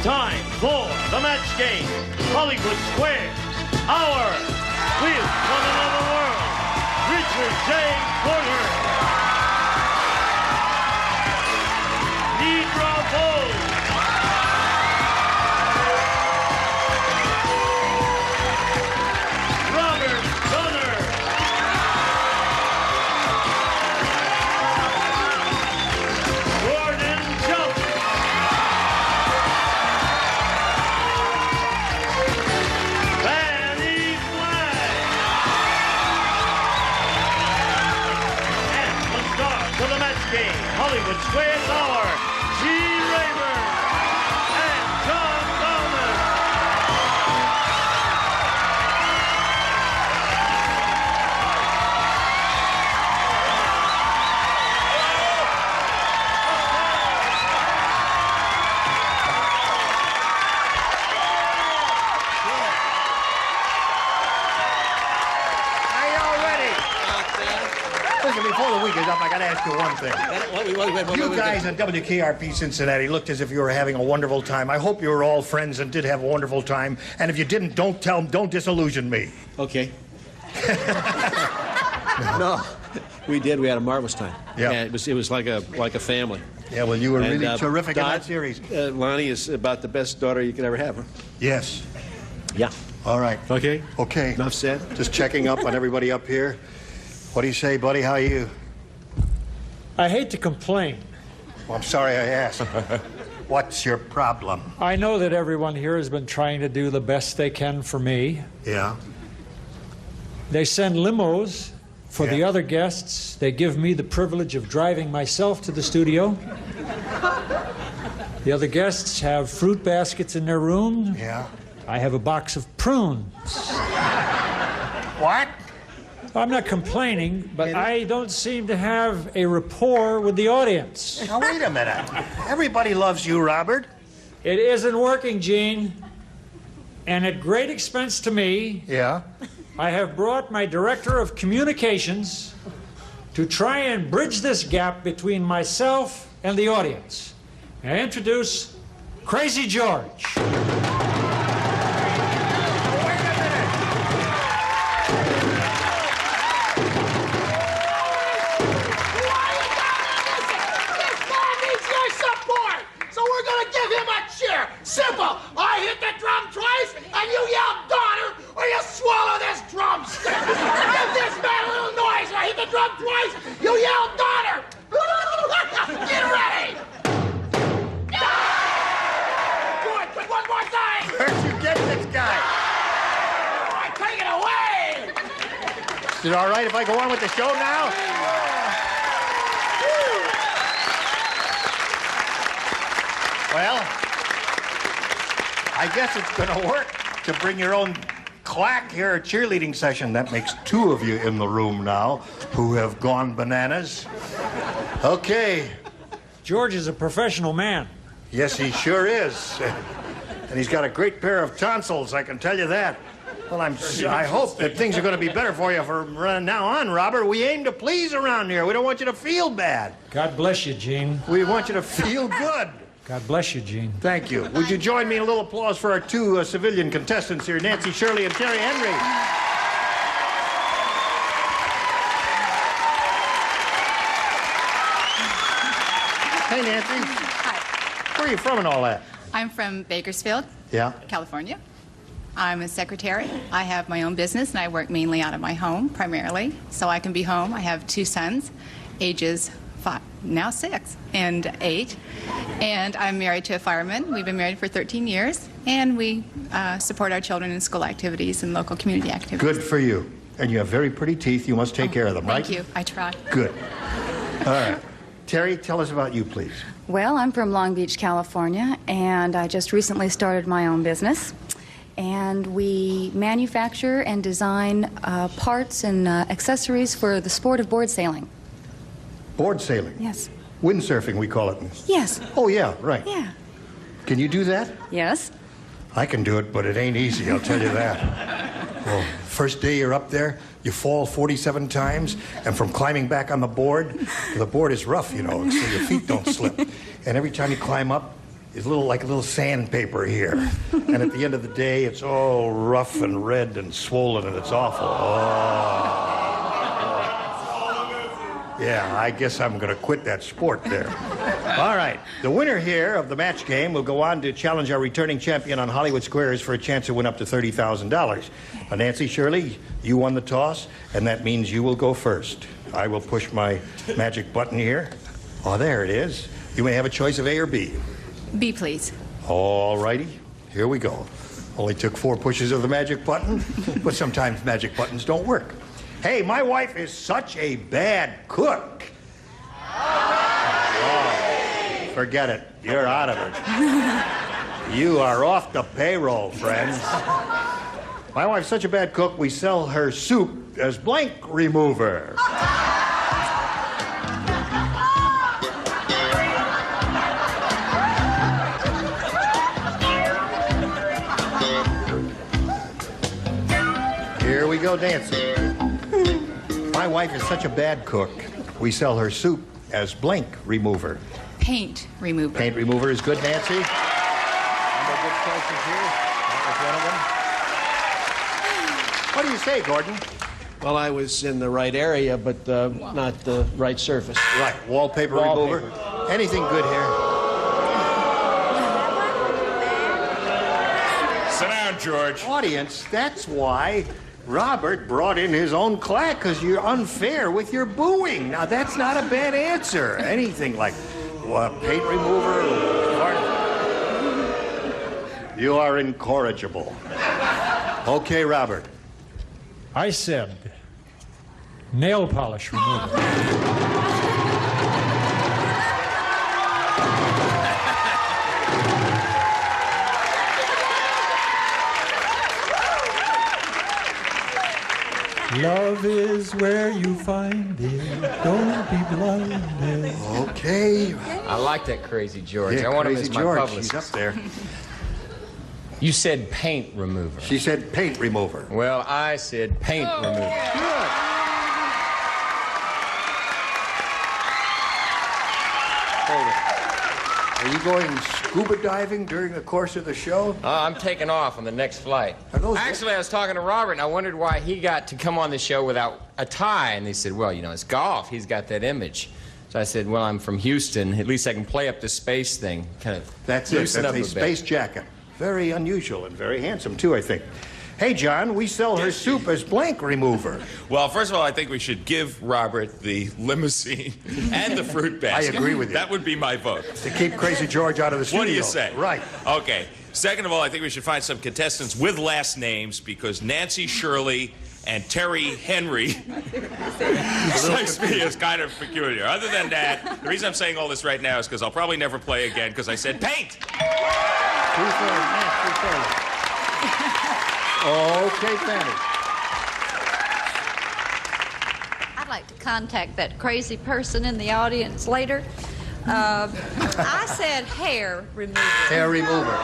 time for the match game. Hollywood Squares. Our We've Come Another World. Richard J. Porter. Nedra Volz. Fannie Flagg. And the star for the match game, Hollywood Squares Hour, G. Rayburn and John Bowman. Listen, before the week is up, I got to ask you one thing. You guys at WKRP Cincinnati looked as if you were having a wonderful time. I hope you were all friends and did have a wonderful time. And if you didn't, don't disillusion me. Okay. No, we did. We had a marvelous time. Yeah. And it was like a family. Yeah, well, you were really terrific in that series. Lonnie is about the best daughter you could ever have, huh? Yes. Yeah. All right. Okay. Okay. Enough said. Just checking up on everybody up here. What do you say, buddy? How are you? I hate to complain. Well, I'm sorry I asked. What's your problem? I know that everyone here has been trying to do the best they can for me. Yeah. They send limos for the other guests. They give me the privilege of driving myself to the studio. The other guests have fruit baskets in their room. Yeah. I have a box of prunes. What? I'm not complaining, but I don't seem to have a rapport with the audience. Now, wait a minute. Everybody loves you, Robert. It isn't working, Gene. And at great expense to me, Yeah. I have brought my director of communications to try and bridge this gap between myself and the audience. I introduce Crazy George. Simple! I hit the drum twice, and you yell daughter, or you swallow this drumstick! Give this man a little noise, I hit the drum twice, you yell daughter! Get ready! Good, but one more time! Where'd you get this guy? All right, take it away! Is it all right if I go on with the show now? Well, I guess it's going to work to bring your own clack here at cheerleading session. That makes two of you in the room now who have gone bananas. Okay. George is a professional man. Yes, he sure is. And he's got a great pair of tonsils, I can tell you that. Well, I hope that things are going to be better for you from now on, Robert. We aim to please around here. We don't want you to feel bad. God bless you, Gene. We want you to feel good. God bless you, Gene. Thank you. Would you join me in a little applause for our two civilian contestants here, Nancy Shirley and Terry Henry? Hey, Nancy. Hi. Where are you from and all that? I'm from Bakersfield, Yeah. California. I'm a secretary. I have my own business, and I work mainly out of my home, primarily, so I can be home. I have two sons, ages 5, now 6, and 8. And I'm married to a fireman. We've been married for 13 years, and we support our children in school activities and local community activities. Good for you. And you have very pretty teeth. You must take care of them, right? Thank you. I try. Good. All right. Terry, tell us about you, please. Well, I'm from Long Beach, California, and I just recently started my own business. And we manufacture and design parts and accessories for the sport of board sailing. Board sailing? Yes. Windsurfing, we call it. Yes. Oh, yeah, right. Yeah. Can you do that? Yes. I can do it, but it ain't easy, I'll tell you that. Well, first day you're up there, you fall 47 times, and from climbing back on the board is rough, you know, so your feet don't slip. And every time you climb up, is like a little sandpaper here. And at the end of the day, it's all rough and red and swollen, and it's awful. Oh. Yeah, I guess I'm going to quit that sport there. All right. The winner here of the match game will go on to challenge our returning champion on Hollywood Squares for a chance to win up to $30,000. Nancy Shirley, you won the toss, and that means you will go first. I will push my magic button here. Oh, there it is. You may have a choice of A or B. B, please. All righty. Here we go. Only took 4 pushes of the magic button, but sometimes magic buttons don't work. Hey, my wife is such a bad cook. Oh, forget it. You're out of it. You are off the payroll, friends. My wife's such a bad cook, we sell her soup as blank remover. Here we go, Nancy. My wife is such a bad cook, we sell her soup as blank remover. Paint remover. Paint remover is good, Nancy. Number good choices here. That was one of them. What do you say, Gordon? Well, I was in the right area, but not the right surface. Right, wallpaper remover. Anything good here? Sit down, George. Audience, that's why Robert brought in his own claque, because you're unfair with your booing. Now, that's not a bad answer. Anything like paint remover. You are incorrigible. Okay, Robert. I said nail polish remover. Love is where you find it. Don't be blinded. Okay. I like that Crazy George. Yeah, I want him Crazy as my George. publicist. He's up there. You said paint remover. She said paint remover. Well, I said paint remover. Good. Hold it. Are you going scuba diving during the course of the show? I'm taking off on the next flight. Actually, I was talking to Robert, and I wondered why he got to come on the show without a tie. And they said, well, you know, it's golf. He's got that image. So I said, well, I'm from Houston. At least I can play up the space thing. Kind of That's it. loosen That's up a space jacket. Very unusual and very handsome, too, I think. Hey, John, we sell her soup as blank remover. Well, first of all, I think we should give Robert the limousine and the fruit basket. I agree with you. That would be my vote. To keep Crazy George out of the studio. What do you say? Right. Okay. Second of all, I think we should find some contestants with last names, because Nancy Shirley and Terry Henry strikes me as kind of peculiar. Other than that, the reason I'm saying all this right now is because I'll probably never play again, because I said paint. Okay, Fannie. I'd like to contact that crazy person in the audience later. I said hair remover. Hair remover.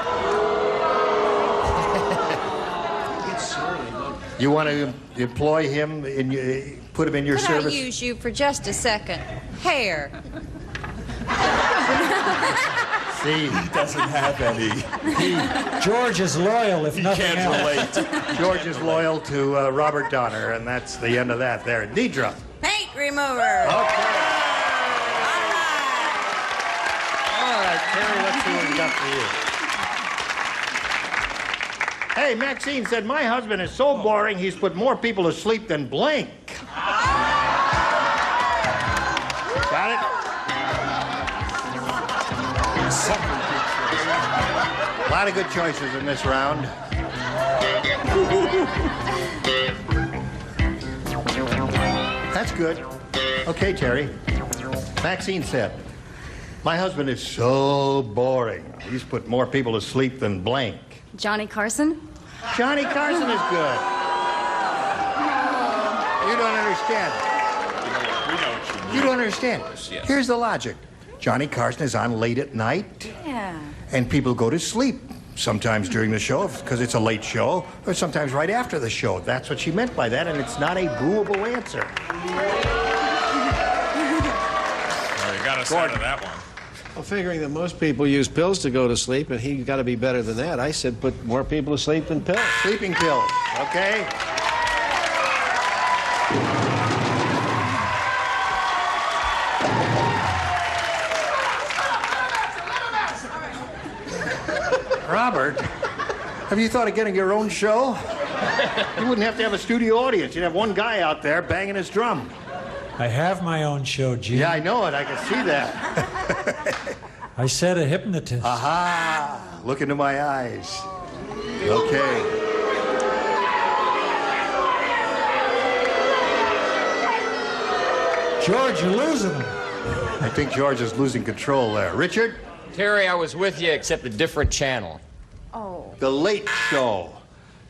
You want to employ him, put him in your Could service? I use you for just a second? Hair. See, He doesn't have any. George is loyal, if nothing Can't else. relate. George is loyal to Robert Donner, and that's the end of that there. Nedra. Paint remover. Okay. All right, Terry, let's see what we got for you. Hey, Maxine said, my husband is so boring, he's put more people to sleep than blank. Got it? A lot of good choices in this round. That's good. Okay, Terry. Maxine said, my husband is so boring. He's put more people to sleep than blank. Johnny Carson? Johnny Carson is good. You don't understand. We know what you mean. You don't understand. Yes. Here's the logic. Johnny Carson is on late at night, Yeah. and people go to sleep. Sometimes during the show, because it's a late show, or sometimes right after the show. That's what she meant by that, and it's not a booable answer. Well, you got us out of that one. Well, figuring that most people use pills to go to sleep, and he got to be better than that, I said put more people to sleep than pills. Sleeping pills, okay? Robert, have you thought of getting your own show? You wouldn't have to have a studio audience. You'd have one guy out there banging his drum. I have my own show, Gene. Yeah, I know it. I can see that. I said a hypnotist. Aha! Look into my eyes. Okay. George, you're losing him. I think George is losing control there. Richard? Terry, I was with you, except a different channel. Oh. The Late Show.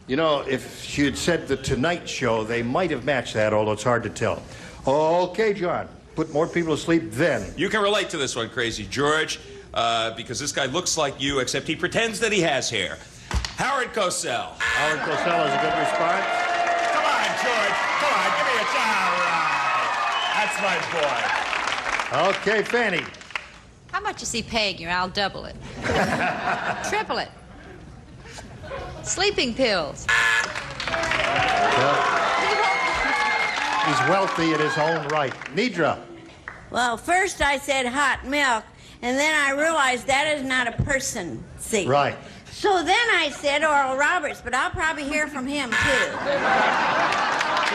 You know, if she had said The Tonight Show, they might have matched that, although it's hard to tell. Okay, John. Put more people to sleep then. You can relate to this one, Crazy George, because this guy looks like you, except he pretends that he has hair. Howard Cosell. Howard Cosell is a good response. Come on, George. Come on, give me a all right. That's my boy. Okay, Fannie. How much is he paying you? I'll double it. Triple it. Sleeping pills. Well, he's wealthy in his own right. Nedra. Well, first I said hot milk, and then I realized that is not a person, see? Right. So then I said Oral Roberts, but I'll probably hear from him, too. He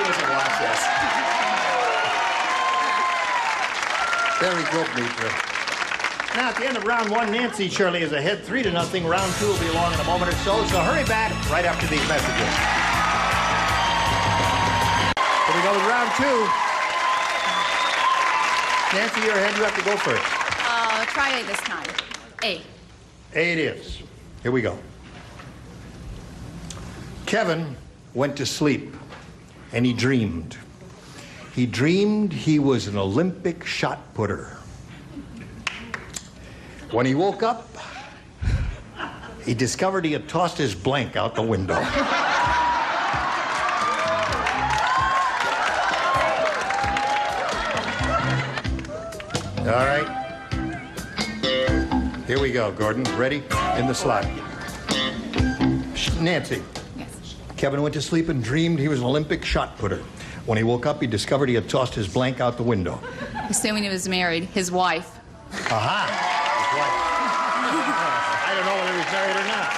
doesn't watch this. Very good, Nedra. Now, at the end of round one, Nancy Shirley is ahead 3-0. Round two will be along in a moment or so, so hurry back right after these messages. Here we go with round two. Nancy, you're ahead. You have to go first. Try A this time. A. A it is. Here we go. Kevin went to sleep, and he dreamed. He dreamed he was an Olympic shot putter. When he woke up, he discovered he had tossed his blank out the window. All right. Here we go, Gordon. Ready? In the slot. Nancy. Yes. Kevin went to sleep and dreamed he was an Olympic shot putter. When he woke up, he discovered he had tossed his blank out the window. Assuming he was married, his wife. Aha! I don't know whether he was married or not.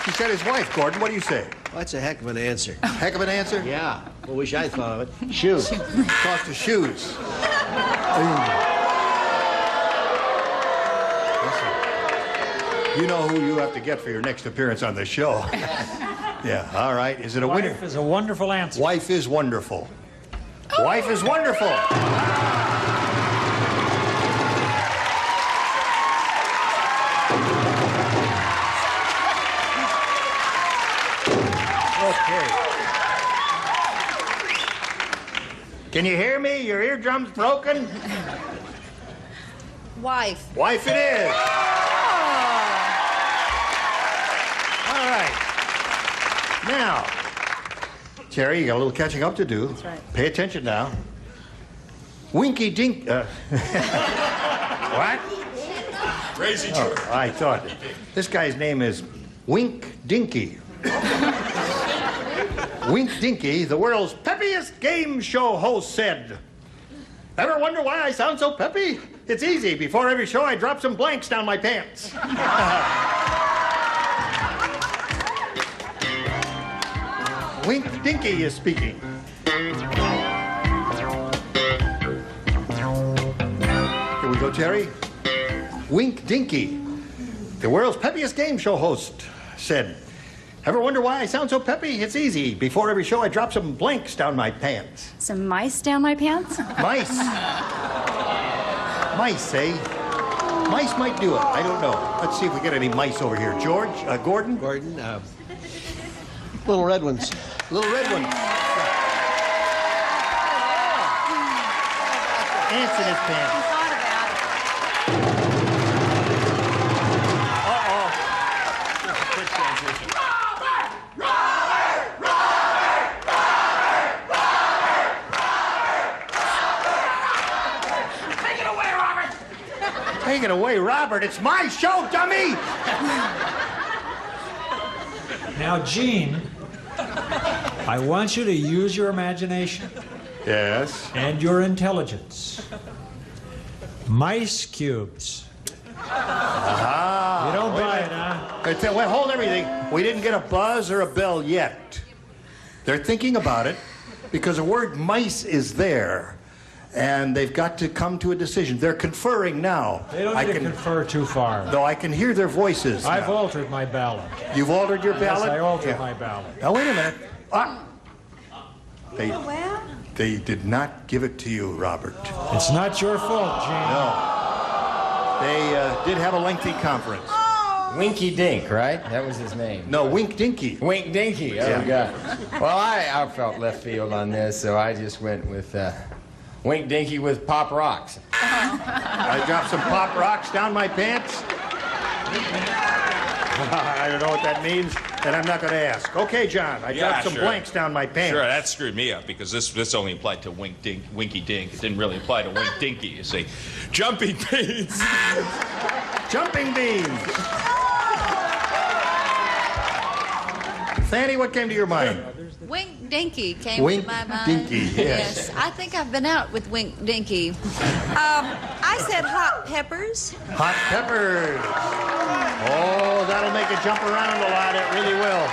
He said his wife, Gordon. What do you say? Well, that's a heck of an answer. Heck of an answer? Yeah. I wish I thought of it. Shoes. Tossed his shoes. Listen, you know who you have to get for your next appearance on the show. Yeah, all right. Is it a winner? Wife is a wonderful answer. Wife is wonderful. Wife is wonderful. Okay. Can you hear me? Your eardrum's broken? Wife. Wife it is. All right. Now, Terry, you got a little catching up to do. That's right. Pay attention now. Winky Dink... what? Crazy George. Oh, I thought. This guy's name is Wink Dinky. Wink Dinky, the world's peppiest game show host, said, "Ever wonder why I sound so peppy? It's easy. Before every show, I drop some blanks down my pants." Wink Dinky is speaking. Here we go, Terry. Wink Dinky, the world's peppiest game show host, said, "Ever wonder why I sound so peppy? It's easy. Before every show, I drop some blanks down my pants." Some mice down my pants? Mice. Mice, eh? Mice might do it. I don't know. Let's see if we get any mice over here. George, Gordon? Gordon, little red ones. Little red one. Ants in his pants. Thought about it. Uh-oh. Quick transition. Take it away, Robert! Hey, it away, Robert. It's my show, dummy! Now, Gene, I want you to use your imagination. Yes. And your intelligence. Mice cubes. Ah. You don't buy it, huh? Wait, hold everything. We didn't get a buzz or a bell yet. They're thinking about it because the word mice is there. And they've got to come to a decision. They're conferring now. They don't need to confer too far. Though I can hear their voices now. I've altered my ballot. You've altered your ballot? Yes, I altered my ballot. Now, wait a minute. They did not give it to you, Robert. It's not your fault, Gene. No. They did have a lengthy conference. Winky Dink, right? That was his name. No, Wink Dinky. Wink Dinky, oh, God. Well, I felt left field on this, so I just went with Wink Dinky with Pop Rocks. I dropped some Pop Rocks down my pants. I don't know what that means, and I'm not going to ask. Okay, John, I dropped some blanks down my pants. Sure, that screwed me up because this only applied to Winky Dink. It didn't really apply to Wink Dinky, you see. Jumping beans. Jumping beans. Fannie, what came to your mind? Wink Dinky came Wink to my mind. Dinky, yes. I think I've been out with Wink Dinky. I said hot peppers. Hot peppers. Oh, that'll make it jump around a lot. It really will.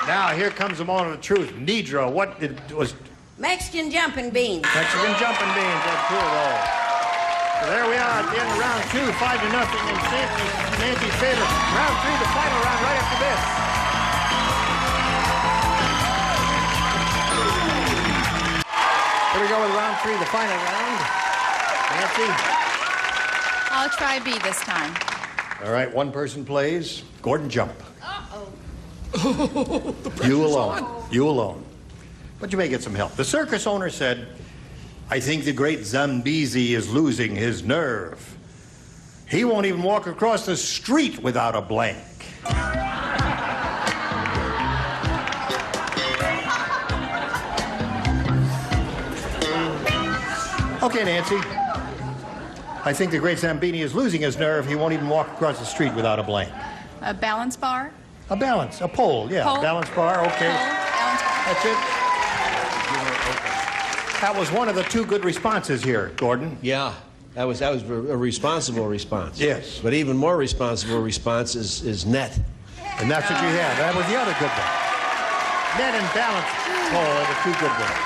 Now, here comes the moment of the truth. Nedra, what was... Mexican jumping beans. Mexican jumping beans. That's two of those. So there we are at the end of round 2, 5-0 in Nancy's favor. Round 3, the final round, right after this. Here we go with round 3, the final round. Nancy? I'll try B this time. All right, one person plays. Gordon, jump. You alone. You alone. But you may get some help. The circus owner said, I think the great Zambezi is losing his nerve. He won't even walk across the street without a blank. Okay, Nancy. I think the great Zambini is losing his nerve. He won't even walk across the street without a blank. A balance bar? A balance, a pole, yeah. Pole. Balance bar, okay. Balance bar. That's it. That was one of the 2 good responses here, Gordon. Yeah, that was a responsible response. Yes. But even more responsible response is net. And that's what you had. That was the other good one. Net and balance pole are the 2 good ones.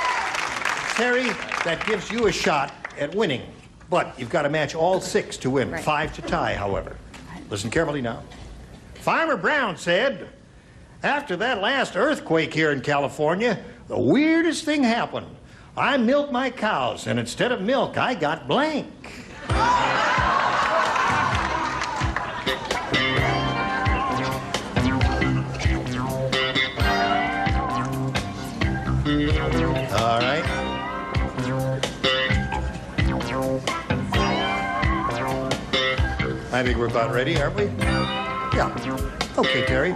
Terry, that gives you a shot at winning. But you've got to match all 6 to win. Right. 5 to tie, however. Listen carefully now. Farmer Brown said, after that last earthquake here in California, the weirdest thing happened. I milked my cows, and instead of milk, I got blank. All right. I think we're about ready, aren't we? Yeah. Okay, Terry.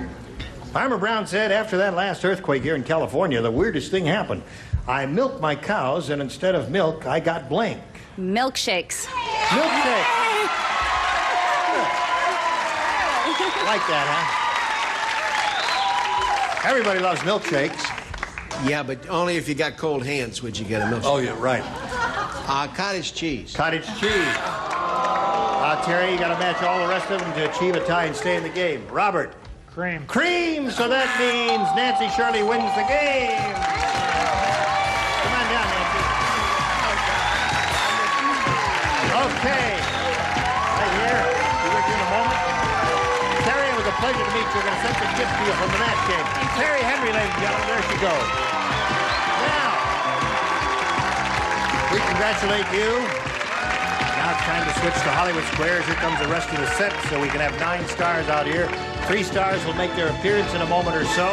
Farmer Brown said after that last earthquake here in California, the weirdest thing happened. I milked my cows, and instead of milk, I got blank. Milkshakes. Milkshake. Like that, huh? Everybody loves milkshakes. Yeah, but only if you got cold hands would you get a milkshake. Oh, yeah, right. Cottage cheese. Cottage cheese. Terry, you got to match all the rest of them to achieve a tie and stay in the game. Robert. Cream. Cream, so that means Nancy Shirley wins the game. Come on down, Nancy. Okay. Right here. Be with you in a moment. Terry, it was a pleasure to meet you. We're going to send some gifts to you from the match game. Terry Henry, ladies and gentlemen, there she goes. Now, we congratulate you. Now it's time to switch to Hollywood Squares. Here comes the rest of the set, so we can have 9 stars out here. 3 stars will make their appearance in a moment or so.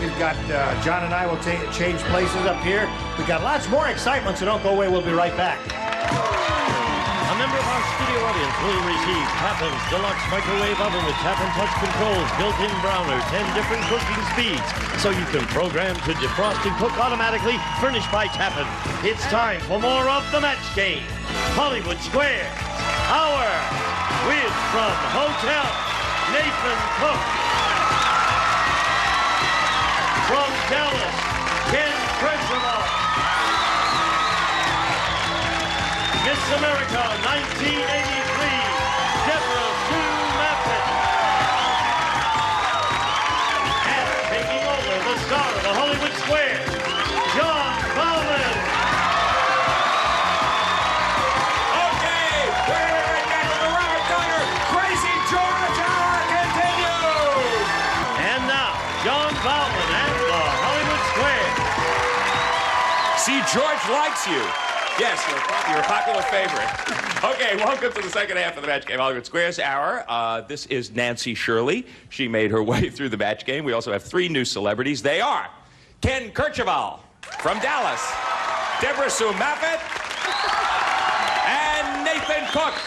We've got, John and I will change places up here. We've got lots more excitement, so don't go away. We'll be right back. A member of our studio audience will receive Tappan's Deluxe Microwave Oven with Tap and Touch controls, built-in browner, 10 different cooking speeds, so you can program to defrost and cook automatically, furnished by Tappan. It's time for more of the match game. Hollywood Square, Hour, with from Hotel, Nathan Cook. From Dallas, Kercheval. Miss America 1983, Debra Maffett. And taking over, the star of the Hollywood Square, John Bowman. Okay, we're back to the Robert Donner Crazy George Hour continues. And now, John Bowman and the Hollywood Square. See, George likes you. Yes, you're a popular favorite. Okay, welcome to the second half of the Match Game Hollywood Squares Hour. This is Nancy Shirley. She made her way through the match game. We also have 3 new celebrities. They are Ken Kercheval from Dallas, Debra Maffett, and Nathan Cook.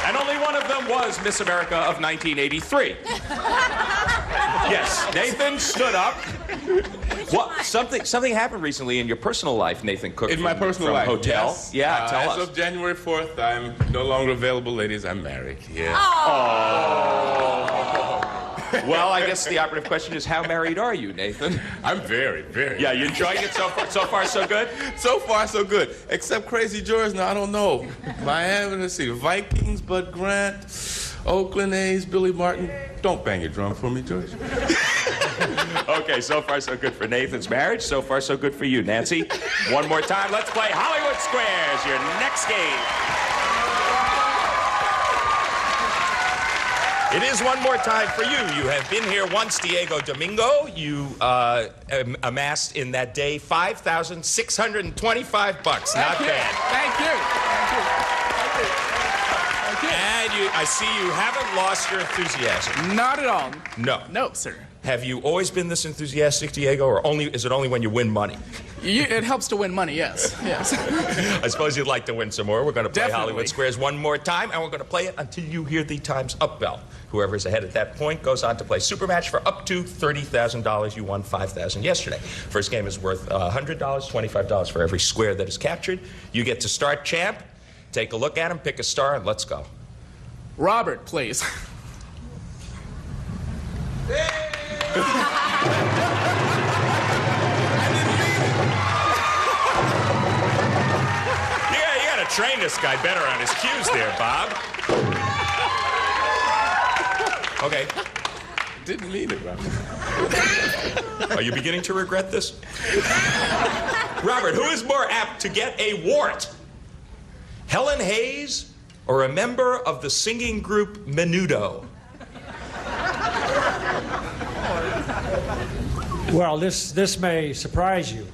And only one of them was Miss America of 1983. Yes, Nathan stood up. What? Something happened recently in your personal life, Nathan Cook. In my personal life, Hotel. yes. Yeah, tell us. As of January 4th, I'm no longer available, ladies. I'm married. Yeah. Oh. Well, I guess the operative question is, how married are you, Nathan? I'm very, very. Yeah, you enjoying it so far, so good? So far, so good. Except Crazy George, now I don't know. Miami, let's see, Vikings, Bud Grant, Oakland A's, Billy Martin. Don't bang your drum for me, George. Okay, so far, so good for Nathan's marriage. So far, so good for you, Nancy. One more time, let's play Hollywood Squares, your next game. It is one more time for you. You have been here once, Diego Domingo. You amassed in that day $5,625. Not bad. Thank you. And I see you haven't lost your enthusiasm. Not at all. No. No, sir. Have you always been this enthusiastic, Diego, or is it only when you win money? It helps to win money, yes. Yes. I suppose you'd like to win some more. We're going to play Definitely. Hollywood Squares one more time, and we're going to play it until you hear the Time's Up bell. Whoever's ahead at that point goes on to play Supermatch for up to $30,000. You won $5,000 yesterday. First game is worth $100, $25 for every square that is captured. You get to start, champ. Take a look at him, pick a star, and let's go. Robert, please. Yeah, you gotta train this guy better on his cues there, Bob. Okay. Didn't mean it, Robert. Are you beginning to regret this? Robert, who is more apt to get a wart? Helen Hayes or a member of the singing group Menudo? Well, this may surprise you,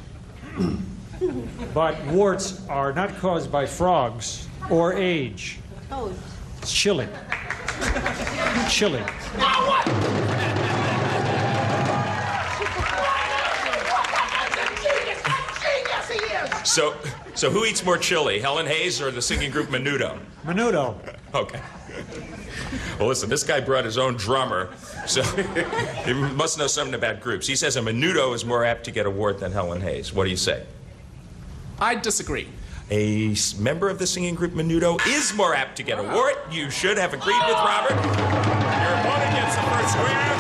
but warts are not caused by frogs or age. Oh. It's chilly. Chilly. Now what? Genius he is! So who eats more chili, Helen Hayes or the singing group Menudo? Menudo. Okay. Well, listen, this guy brought his own drummer, so he must know something about groups. He says a Menudo is more apt to get a wart than Helen Hayes. What do you say? I disagree. A member of the singing group Menudo is more apt to get a wart. You should have agreed with Robert. Your opponent gets the first square.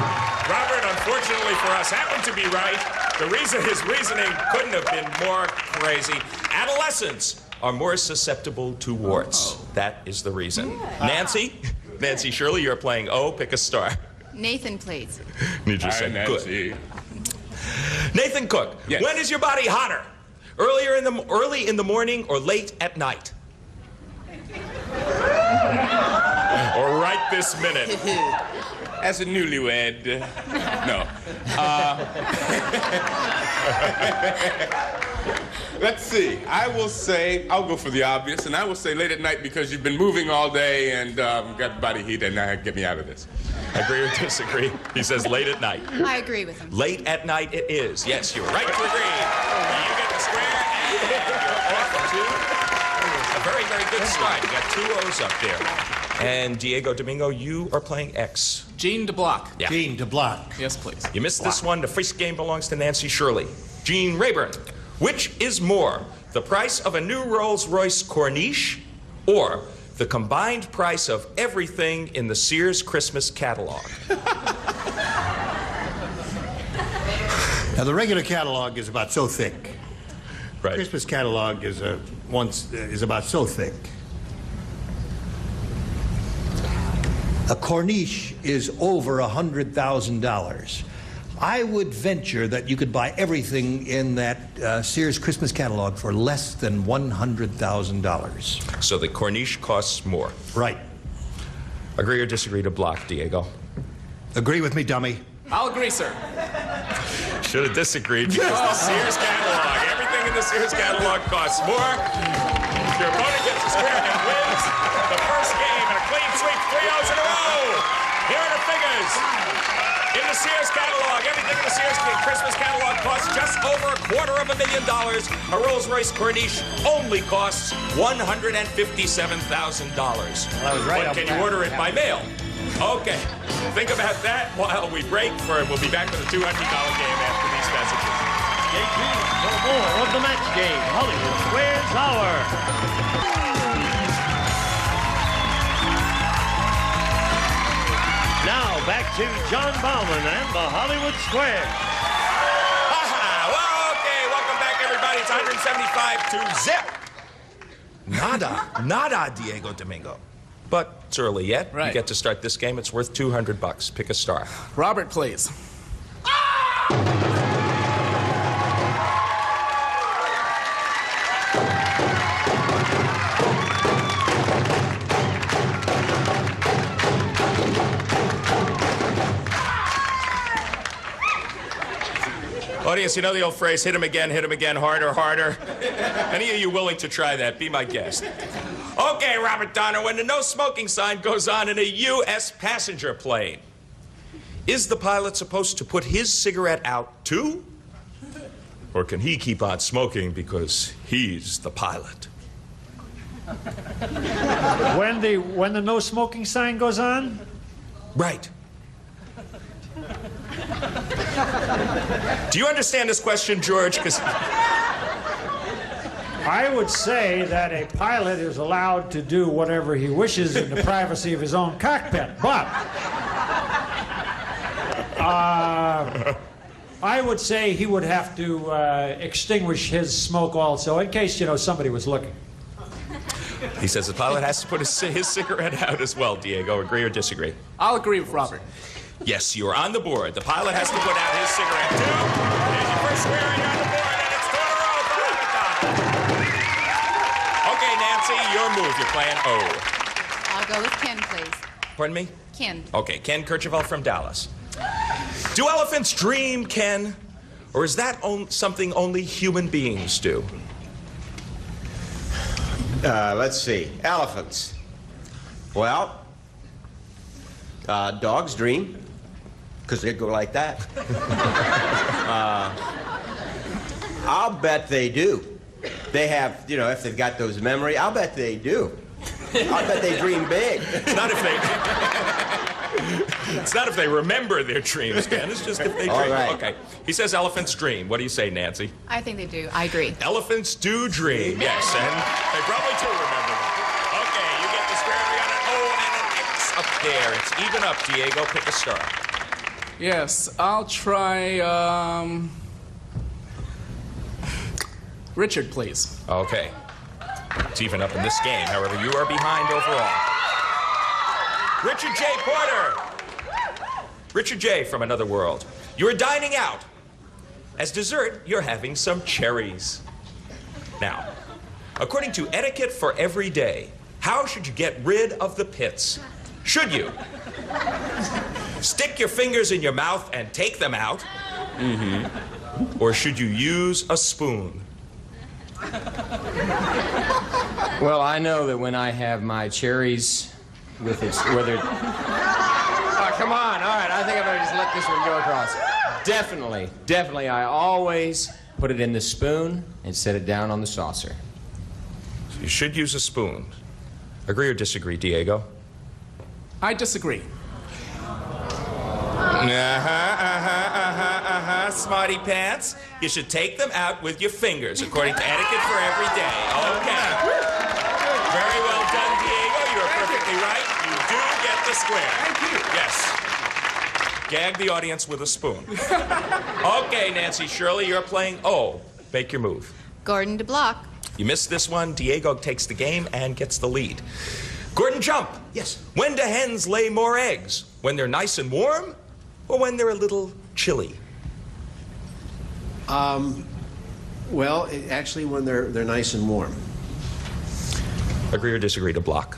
Robert, unfortunately for us, happened to be right. His reasoning couldn't have been more crazy. Adolescents are more susceptible to warts. That is the reason. Nancy Shirley, you're playing O. Pick a star. Nathan, please. Need you say good. Nathan Cook, yes. When is your body hotter? Early in the morning or late at night? Or right this minute? As a newlywed, no. Let's see. I'll go for the obvious, and I will say late at night because you've been moving all day and got body heat, and now get me out of this. Agree or disagree? He says late at night. I agree with him. Late at night it is. Yes, you're right to agree. You get the square, and you're off to a very very good start. You got 2 O's up there. And Diego Domingo, you are playing X. Jean de Block. Yeah. Jean de Block. Yes, please. You missed this one. The first game belongs to Nancy Shirley. Gene Rayburn. Which is more, the price of a new Rolls-Royce Corniche or the combined price of everything in the Sears Christmas catalog? Now, the regular catalog is about so thick. Right. Christmas catalog is about so thick. A Corniche is over $100,000. I would venture that you could buy everything in that Sears Christmas catalog for less than $100,000. So the Corniche costs more. Right. Agree or disagree to block, Diego? Agree with me, dummy. I'll agree, sir. Should have disagreed because the Sears catalog, everything in the Sears catalog costs more. Your opponent gets a square and wins the first game in a clean sweep, 3 O's in a row. Here are the figures. In the Sears catalog, everything in the Sears Christmas catalog costs just over $250,000. A Rolls-Royce Corniche only costs $157,000. Well, I was right. But can you order it by mail? Okay. Think about that while we break for it. We'll be back with a $200 game after these messages. Stay tuned for more of the match game, Hollywood Squares Hour. Now back to John Bauman and the Hollywood Square. Well, okay, welcome back, everybody. It's 175 to zip. Nada, Diego Domingo. But it's early yet. Right. You get to start this game. It's worth $200. Pick a star. Robert, please. Audience, you know the old phrase, hit him again, harder, harder. Any of you willing to try that? Be my guest. Okay, Robert Donner, when the no smoking sign goes on in a U.S. passenger plane, is the pilot supposed to put his cigarette out too? Or can he keep on smoking because he's the pilot? When the no smoking sign goes on? Right. Do you understand this question, George? Because I would say that a pilot is allowed to do whatever he wishes in the privacy of his own cockpit, but I would say he would have to extinguish his smoke also, in case, somebody was looking. he says the pilot has to put his cigarette out as well. Diego, agree or disagree? I'll agree with Robert. Yes, you are on the board. The pilot has to put out his cigarette too. There's your first square, and you're on the board, and it's 2 in a row for Robert Donner. Okay, Nancy, your move. You're playing O. I'll go with Ken, please. Pardon me? Ken. Okay, Ken Kercheval from Dallas. Do elephants dream, Ken? Or is that something only human beings do? Let's see. Elephants. Well, dogs dream, because they go like that. I'll bet they do. They have, if they've got those memory, I'll bet they do. I'll bet they dream big. It's not if they remember their dreams, Ken. It's just if they dream. All right. Okay. He says elephants dream. What do you say, Nancy? I think they do. I agree. Elephants do dream, yes, and they probably do remember them. Okay, you get the square. We got an O and an X up there. It's even up, Diego. Pick a star. Yes, I'll try, Richard, please. Okay. It's even up in this game. However, you are behind overall. Richard J. Porter. Richard J. from another world. You're dining out. As dessert, you're having some cherries. Now, according to etiquette for every day, how should you get rid of the pits? Should you stick your fingers in your mouth and take them out? Mm-hmm. Or should you use a spoon? Well, I know that when I have my cherries with its, whether... Oh, come on. All right, I think I better just let this one go across. Definitely, I always put it in the spoon and set it down on the saucer. You should use a spoon. Agree or disagree, Diego? I disagree. Smarty pants. You should take them out with your fingers, according to etiquette for every day. Okay. Very well done, Diego. You're perfectly right. You do get the square. Thank you. Yes. Gag the audience with a spoon. Okay, Nancy Shirley, you're playing O. Make your move. Gordon to block. You miss this one, Diego takes the game and gets the lead. Gordon, jump. Yes. When do hens lay more eggs? When they're nice and warm, or when they're a little chilly? Well, actually, when they're nice and warm. Agree or disagree to block?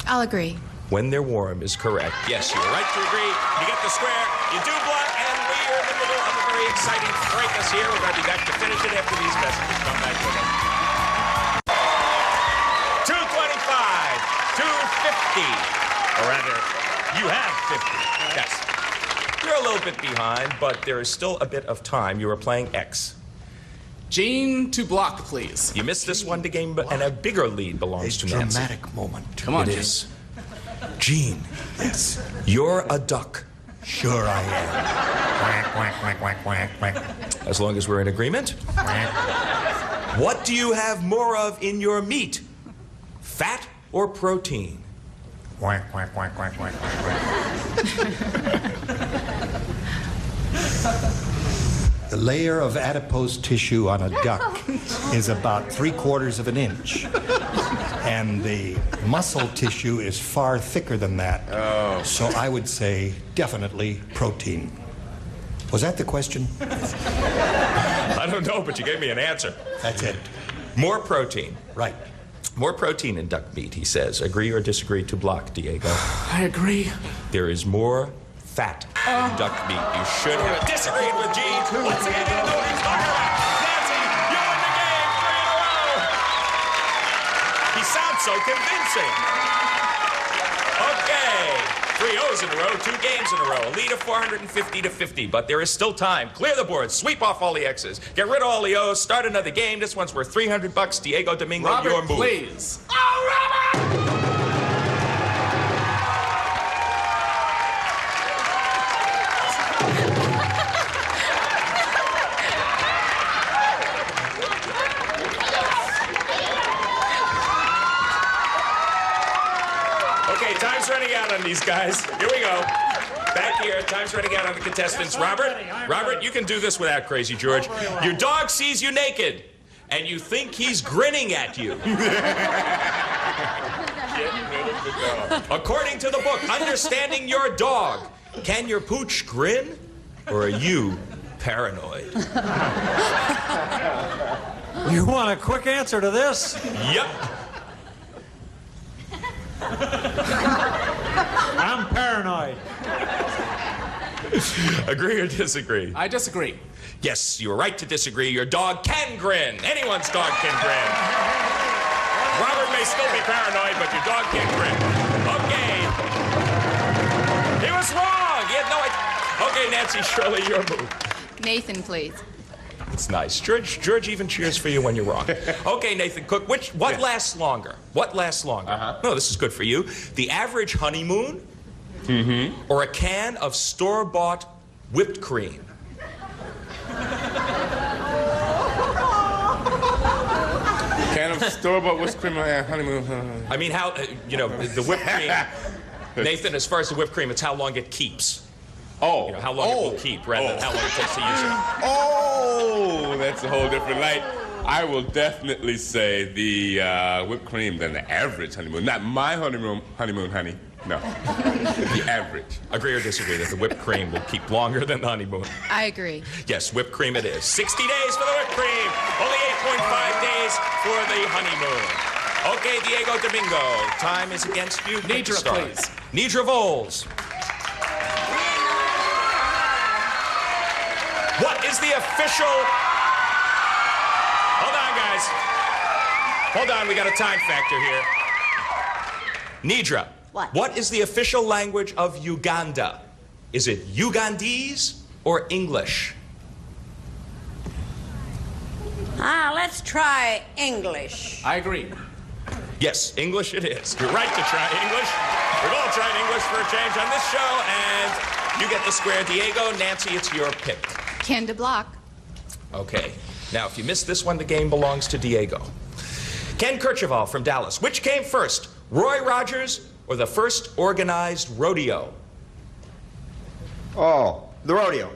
I'll agree. When they're warm is correct. Yes, you're right to agree. You get the square, you do block, and we are in the middle of a very exciting fracas here. We're going to be back to finish it after these messages. Come back with it. 225, 250. Or rather, you have 50. Yes. You're a little bit behind, but there is still a bit of time. You are playing X. Gene to block, please. You missed this one to game, and a bigger lead belongs to Nancy. Dramatic moment. Come on, It Gene. is. Gene, Yes. you're a duck. Sure I am. Quack, quack, quack, quack, quack, quack. As long as we're in agreement. What do you have more of in your meat? Fat or protein? Quack, quack, quack, quack, quack, quack. The layer of adipose tissue on a duck is about 3/4 of an inch. And the muscle tissue is far thicker than that. Oh. So I would say definitely protein. Was that the question? I don't know, but you gave me an answer. That's it. More protein. Right. More protein in duck meat, he says. Agree or disagree to block, Diego? I agree. There is more fat in duck meat. You should have disagreed with Gene. Once again, you know what he's talking about. Nancy, you win the game 3 in a row. He sounds so convincing. Okay. 3 O's in a row, 2 games in a row. A lead of 450 to 50, but there is still time. Clear the board, sweep off all the X's, get rid of all the O's, start another game. This one's worth $300. Diego Domingo, Robert, your move. please. Oh, Robert! Okay, time's running out on these guys. Here we go. Back here, time's running out on the contestants. Robert, you can do this without Crazy George. Your dog sees you naked, and you think he's grinning at you. According to the book, Understanding Your Dog, can your pooch grin, or are you paranoid? You want a quick answer to this? Yep. I'm paranoid. Agree or disagree? I disagree. Yes, you're right to disagree. Your dog can grin. Anyone's dog can grin. Robert may still be paranoid, but your dog can grin. Okay. He was wrong. He had no idea. Okay, Nancy Shirley, your move. Nathan, please. It's nice. George even cheers for you when you're wrong. Okay, Nathan Cook, what lasts longer? What lasts longer? No, this is good for you. The average honeymoon or a can of store-bought whipped cream? Can of store-bought whipped cream and honeymoon. I mean, how, the whipped cream, Nathan, as far as the whipped cream, it's how long it keeps. Oh. How long it will keep rather than how long it takes to use it. Oh, that's a whole different light. I will definitely say the whipped cream than the average honeymoon. Not my honeymoon, honey. No. The average. Agree or disagree that the whipped cream will keep longer than the honeymoon? I agree. Yes, whipped cream it is. 60 days for the whipped cream. Only 8.5 days for the honeymoon. Okay, Diego Domingo, time is against you. Nedra, please. Nedra Volz. What is the official... Hold on, guys. Hold on, we got a time factor here. Nedra. What is the official language of Uganda? Is it Ugandese or English? Let's try English. I agree. Yes, English it is. You're right to try English. We've all tried English for a change on this show, and you get the square. Diego, Nancy, it's your pick. Ken de Block. Okay. Now, if you missed this one, the game belongs to Diego. Ken Kercheval from Dallas. Which came first, Roy Rogers or the first organized rodeo? Oh, the rodeo.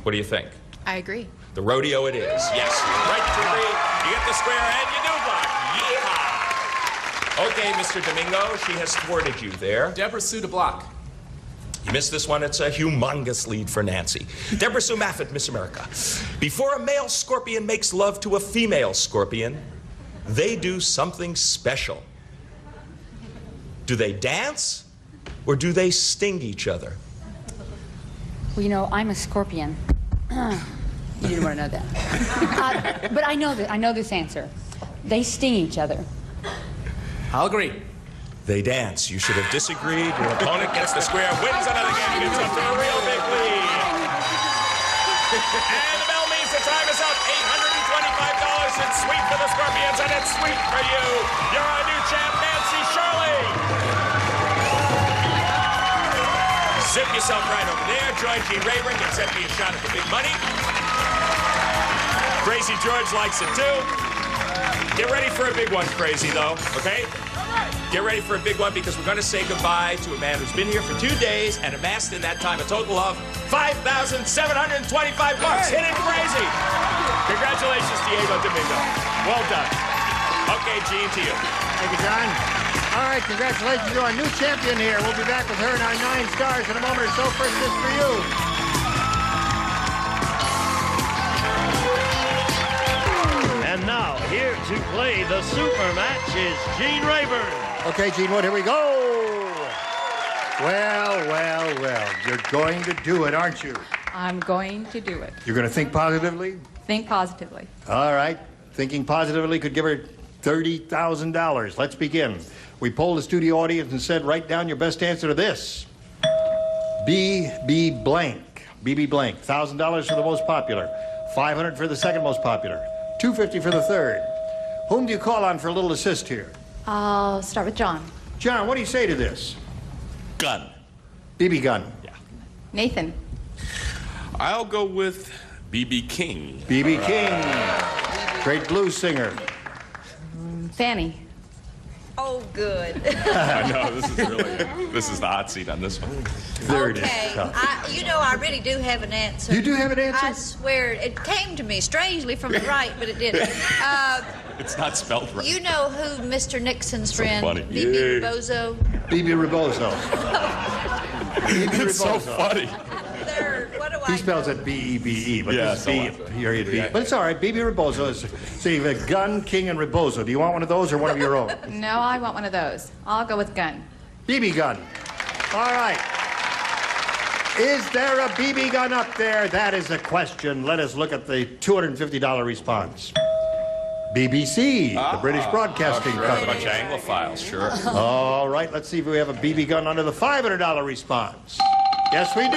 What do you think? I agree. The rodeo it is. Yes, right to agree. You get the square and you do block. Yeehaw! Okay, Mr. Domingo, she has thwarted you there. Debra Sue de Block. You missed this one. It's a humongous lead for Nancy. Debra Sue Maffett, Miss America. Before a male scorpion makes love to a female scorpion, they do something special. Do they dance or do they sting each other? Well, you know, I'm a scorpion. You didn't want to know that. But I know that. I know this answer. They sting each other. I'll agree. They dance. You should have disagreed. Your opponent gets the square, wins another game, gets up to a real big lead. And the bell means the time is up. $825. It's sweet for the Scorpions, and it's sweet for you. You're our new champ, Nancy Shirley. Zip yourself right over there. Join Gene Rayburn. Get set to be a shot at the big money. Crazy George likes it too. Get ready for a big one, Crazy, though, okay? Get ready for a big one because we're going to say goodbye to a man who's been here for 2 days and amassed in that time a total of $5,725. Hit it crazy. Congratulations, Diego Domingo. Well done. Okay, Gene, to you. Thank you, John. All right, congratulations to our new champion here. We'll be back with her and our 9 stars in a moment or so. First, this for you. And now, here to play the super match is Gene Rayburn. Okay, Gene Wood, here we go. Well. You're going to do it, aren't you? I'm going to do it. You're going to think positively? Think positively. All right. Thinking positively could give her $30,000. Let's begin. We polled the studio audience and said, write down your best answer to this. BB blank. BB blank. $1,000 for the most popular. $500 for the second most popular. $250 for the third. Whom do you call on for a little assist here? I'll start with John. John, what do you say to this? Gun. BB gun. Yeah. Nathan. I'll go with BB King. BB King. Great blues singer. Fannie. Oh, good. I know, this is the hot seat on this one. There it is. Okay, I really do have an answer. You do have an answer? I swear, it came to me strangely from the right, but it didn't. It's not spelled right. You know who Mr. Nixon's friend, funny. B.B. Yeah. Rebozo? BB Rebozo. BB It's so funny. What do He I spells know? it B-E-B-E, but Yeah, this is so B, I- period B. But it's all right. BB Rebozo is, see, the gun, king, and Rebozo. Do you want one of those or one of your own? No, I want one of those. I'll go with gun. BB gun. All right. Is there a BB gun up there? That is the question. Let us look at the $250 response. BBC, the British Broadcasting Sure, a Company. bunch of Anglophiles, sure. All right, let's see if we have a BB gun under the $500 response. Yes, we do.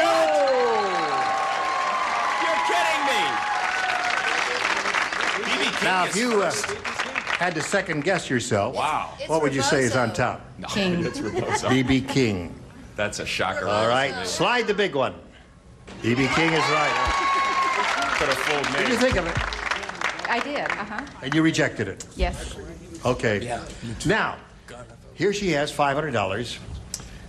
You're kidding me. BB King Now, is if you first. had to second guess yourself, Wow. what would you say is on top? No, King. it's Rebozo. BB King. That's a shocker. All right, slide the big one. BB King is right. Could have fooled What did me. you think of it? I did, And you rejected it. Yes. Okay. Now, here she has $500,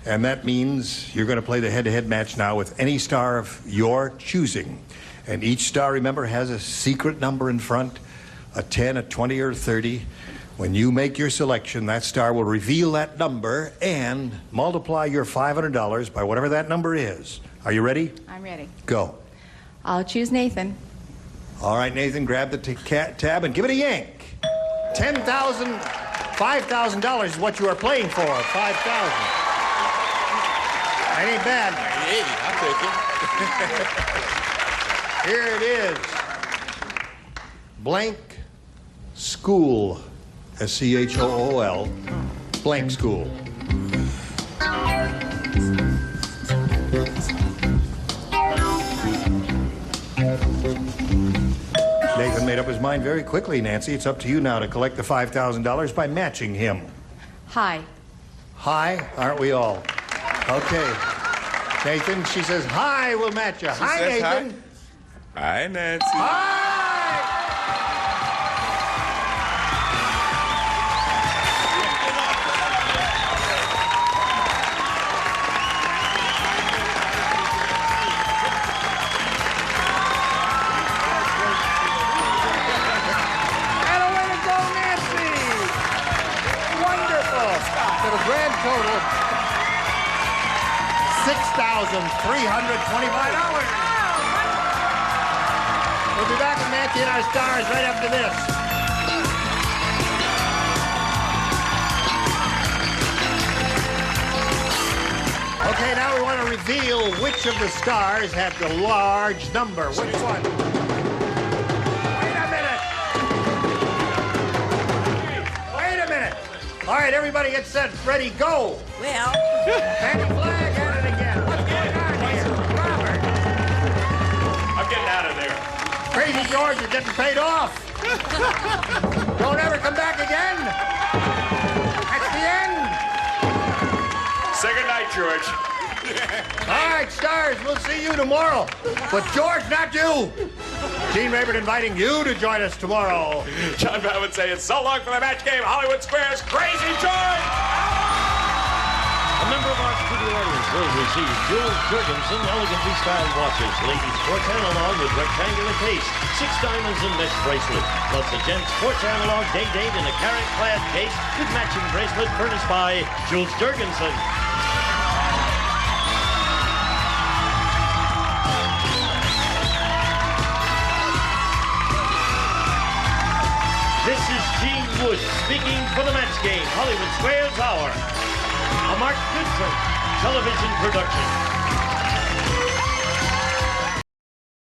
and that means you're going to play the head-to-head match now with any star of your choosing. And each star, remember, has a secret number in front, a 10, a 20, or a 30. When you make your selection, that star will reveal that number and multiply your $500 by whatever that number is. Are you ready? I'm ready. Go. I'll choose Nathan. All right, Nathan, grab the tab and give it a yank. $5,000 is what you are playing for. $5,000. That ain't bad. I'll take it. Here it is. Blank School. S-C-H-O-O-L. Blank School. Nathan made up his mind very quickly, Nancy. It's up to you now to collect the $5,000 by matching him. Hi. Hi, aren't we all? Okay. Nathan, she says, hi, we'll match you. Hi, says Nathan. Hi, Nancy. Hi! And away to go, Nancy! Wonderful! To the grand total, $6,325. We'll be back with Nancy and our stars right after this. Okay, now we want to reveal which of the stars have the large number. Which one? Wait a minute! Wait a minute! All right, everybody get set, ready, go! Well, Fannie Flagg at it again. What's going on here? Robert! I'm getting out of there. Crazy George is getting paid off. Don't ever come back again. That's the end. Say good night, George. All right, stars, we'll see you tomorrow. But George, not you. Gene Rayburn inviting you to join us tomorrow. John Maffett saying so long for the match game. Hollywood Square's Crazy George. A member of our studio audience will receive Jules Jurgensen elegantly styled watches, ladies quartz analog with rectangular case, 6 diamonds and mesh bracelet, plus a gents quartz analog day date in a carat clad case with matching bracelet furnished by Jules Jurgensen. This is Gene Wood speaking for the match game, Hollywood Squares Hour. A Mark Goodson television production.